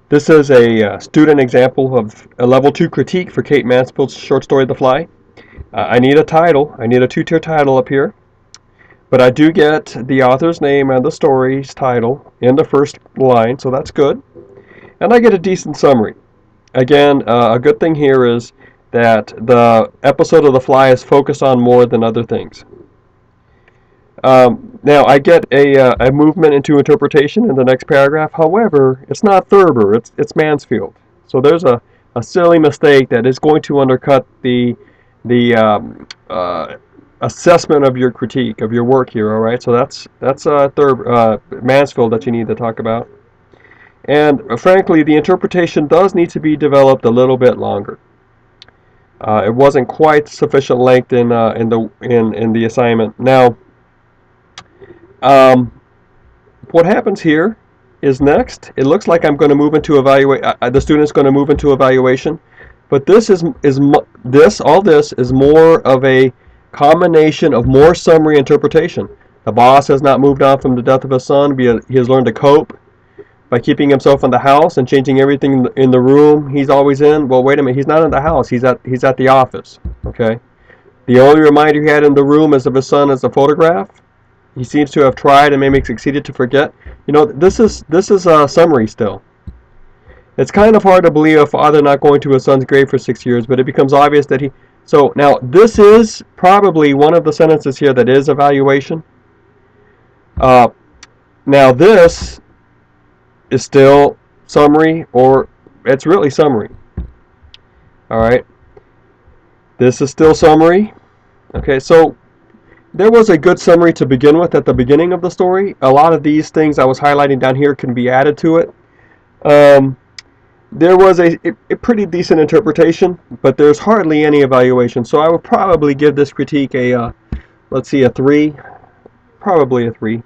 This is a student example of a level 2 critique for Kate Mansfield's short story The Fly. I need a title. I need a two-tier title up here. But I do get the author's name and the story's title in the first line, so that's good. And I get a decent summary. Again, a good thing here is that the episode of The Fly is focused on more than other things. Now, I get a movement into interpretation in the next paragraph. However, it's not Thurber, it's Mansfield. So there's a silly mistake that is going to undercut the assessment of your critique, of your work here, all right? So that's Mansfield that you need to talk about. And frankly, the interpretation does need to be developed a little bit longer. It wasn't quite sufficient length in the assignment. Now, what happens here is next. It looks like I'm going to move into evaluate. The student's going to move into evaluation, but all this is more of a combination of more summary interpretation. The boss has not moved on from the death of his son. He has learned to cope by keeping himself in the house and changing everything in the room he's always in. Well, wait a minute. He's not in the house. He's at the office. Okay. The only reminder he had in the room is of his son is a photograph. He seems to have tried and maybe succeeded to forget. You know, this is a summary still. It's kind of hard to believe a father not going to his son's grave for 6 years, but it becomes obvious that he. So now this is probably one of the sentences here that is evaluation. Now this is still summary, or it's really summary. All right. This is still summary. Okay, so there was a good summary to begin with at the beginning of the story. A lot of these things I was highlighting down here can be added to it. There was a pretty decent interpretation, but there's hardly any evaluation. So I would probably give this critique a, let's see, a 3. Probably a 3.